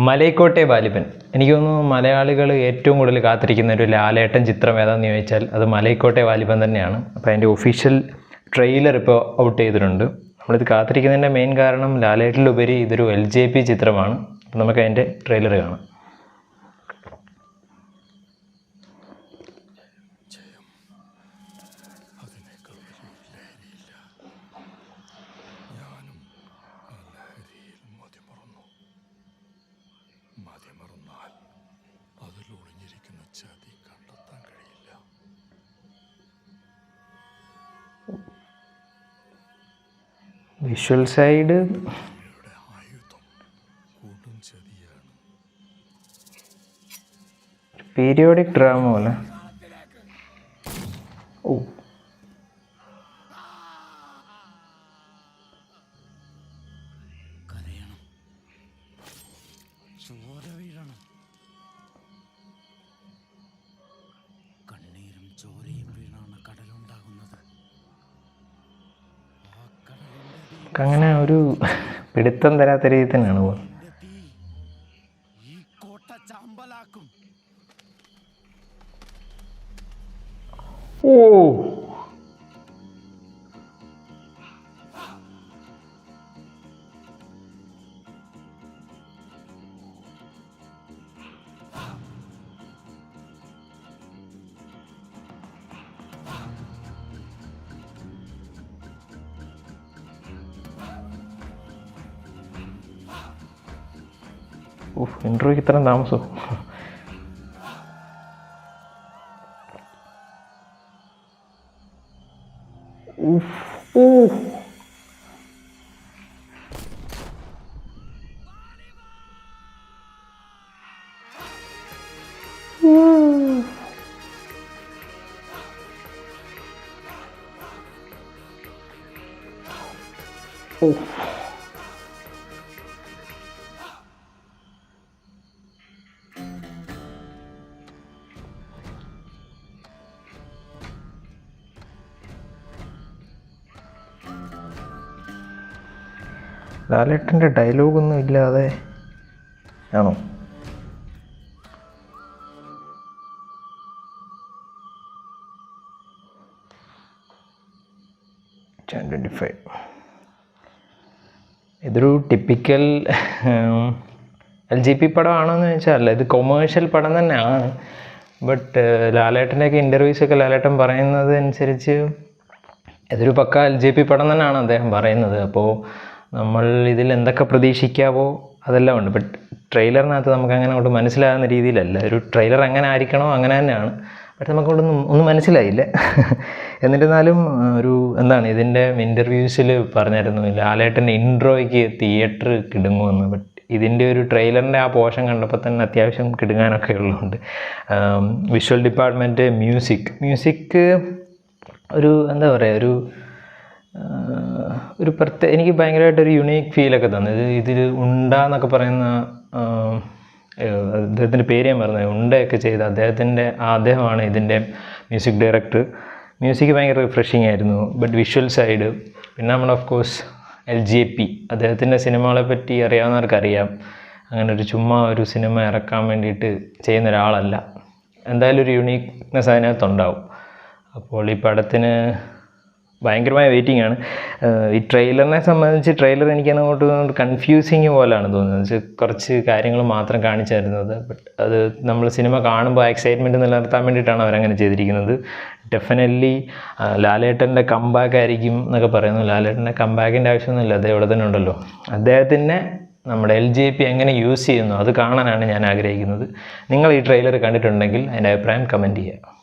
മലൈക്കോട്ടെ വാലിബൻ. എനിക്ക് തോന്നുന്നു മലയാളികൾ ഏറ്റവും കൂടുതൽ കാത്തിരിക്കുന്ന ഒരു ലാലേട്ടൻ ചിത്രം ഏതാണെന്ന് ചോദിച്ചാൽ അത് മലൈക്കോട്ടെ വാലിബൻ തന്നെയാണ്. അപ്പോൾ അതിൻ്റെ ഒഫീഷ്യൽ ട്രെയിലർ ഇപ്പോൾ ഔട്ട് ചെയ്തിട്ടുണ്ട്. നമ്മളിത് കാത്തിരിക്കുന്നതിൻ്റെ മെയിൻ കാരണം ലാലേട്ടനിലുപരി ഇതൊരു LJP ചിത്രമാണ്. അപ്പോൾ നമുക്ക് അതിൻ്റെ ട്രെയിലർ കാണാം. മതിമറന്നാൽ അതിലൊളിഞ്ഞിരിക്കുന്ന ചതി കണ്ടെത്താൻ കഴിയില്ല. വിഷ്വൽ സൈഡ് ആയുധം കൂട്ടും ചതിയാണ്. പീരിയോഡിക് ഡ്രാമ പോലെ. ഓ, ചോര വീഴണം. കണ്ണീരും ചോരയും വീണാണ് കടലുണ്ടാകുന്നത്. അങ്ങനെ ഒരു പിടുത്തം തരാത്ത രീതിയിൽ തന്നെയാണ് പോകുന്നത്. ഈ കോട്ട ചാമ്പലാക്കും. ഓ, ഇൻട്രോയ്ക്ക് ഇത്രയും താമസം. ലാലേട്ടൻ്റെ ഡയലോഗൊന്നും ഇല്ലാതെ ആണോ? ഇതൊരു ടിപ്പിക്കൽ LJP പടമാണോയെന്ന് ചോദിച്ചാൽ അല്ല, ഇത് കൊമേഴ്ഷ്യൽ പടം തന്നെയാണ്. ബട്ട് ലാലേട്ടൻ്റെയൊക്കെ ഇൻ്റർവ്യൂസൊക്കെ ലാലേട്ടൻ പറയുന്നത് അനുസരിച്ച് ഇതൊരു പക്ക LJP പടം തന്നെയാണ് അദ്ദേഹം പറയുന്നത്. അപ്പോൾ നമ്മൾ ഇതിൽ എന്തൊക്കെ പ്രതീക്ഷിക്കാവോ അതെല്ലാം ഉണ്ട്. ബട്ട് ട്രെയിലറിനകത്ത് നമുക്ക് അങ്ങനെ അങ്ങോട്ട് മനസ്സിലാകുന്ന രീതിയിലല്ല. ഒരു ട്രെയിലർ എങ്ങനെ ആയിരിക്കണോ അങ്ങനെ തന്നെയാണ്. ബട്ട് നമുക്കൊന്നും മനസ്സിലായില്ല. എന്നിരുന്നാലും ഒരു എന്താണ് ഇതിൻ്റെ ഇൻ്റർവ്യൂസിൽ പറഞ്ഞായിരുന്നു ലാലേട്ടൻ്റെ ഇൻട്രോയ്ക്ക് തിയേറ്റർ കിടുങ്ങുമെന്ന്. ബട്ട് ഇതിൻ്റെ ഒരു ട്രെയിലറിൻ്റെ ആ പോർഷൻ കണ്ടപ്പോൾ തന്നെ അത്യാവശ്യം കിടുങ്ങാനൊക്കെ ഉള്ളതുകൊണ്ട് വിഷ്വൽ ഡിപ്പാർട്ട്മെൻറ്റ്, മ്യൂസിക് ഒരു എന്താ പറയുക, ഒരു എനിക്ക് ഭയങ്കരമായിട്ടൊരു യുണീക്ക് ഫീലൊക്കെ തന്നു. ഇതിൽ ഉണ്ടെന്നൊക്കെ പറയുന്ന അദ്ദേഹത്തിൻ്റെ പേര് ഞാൻ പറഞ്ഞത്, ഉണ്ടയൊക്കെ ചെയ്ത അദ്ദേഹമാണ് ഇതിൻ്റെ മ്യൂസിക് ഡയറക്ടർ. മ്യൂസിക് ഭയങ്കര റിഫ്രഷിംഗ് ആയിരുന്നു. ബട്ട് വിഷ്വൽ സൈഡ് പിന്നെ നമ്മൾ ഓഫ് കോഴ്സ് LJP അദ്ദേഹത്തിൻ്റെ സിനിമകളെ പറ്റി അറിയാവുന്നവർക്കറിയാം. അങ്ങനെ ഒരു ചുമ്മാ ഒരു സിനിമ ഇറക്കാൻ വേണ്ടിയിട്ട് ചെയ്യുന്ന ഒരാളല്ല. എന്തായാലും ഒരു യുണീക്നെസ് അതിനകത്തുണ്ടാവും. അപ്പോൾ ഈ പടത്തിന് ഭയങ്കരമായ വെയിറ്റിംഗ് ആണ്. ഈ ട്രെയിലറിനെ സംബന്ധിച്ച് ട്രെയിലർ എനിക്കങ്ങോട്ട് കൺഫ്യൂസിങ് പോലെയാണ് തോന്നുന്നത്. കുറച്ച് കാര്യങ്ങൾ മാത്രം കാണിച്ചായിരുന്നത്. ബട്ട് അത് നമ്മൾ സിനിമ കാണുമ്പോൾ എക്സൈറ്റ്മെൻറ്റ് നിലനിർത്താൻ വേണ്ടിയിട്ടാണ് അവരങ്ങനെ ചെയ്തിരിക്കുന്നത്. ഡെഫിനറ്റ്ലി ലാലേട്ടൻ്റെ കംബാക്ക് ആയിരിക്കും എന്നൊക്കെ പറയുന്നു. ലാലേട്ടൻ്റെ കംബാക്കിൻ്റെ ആവശ്യമൊന്നുമില്ല, അദ്ദേഹം ഇവിടെ തന്നെ ഉണ്ടല്ലോ. അദ്ദേഹത്തിൻ്റെ നമ്മുടെ LJP എങ്ങനെ യൂസ് ചെയ്യുന്നു അത് കാണാനാണ് ഞാൻ ആഗ്രഹിക്കുന്നത്. നിങ്ങൾ ഈ ട്രെയിലർ കണ്ടിട്ടുണ്ടെങ്കിൽ അതിൻ്റെ അഭിപ്രായം കമൻറ്റ് ചെയ്യുക.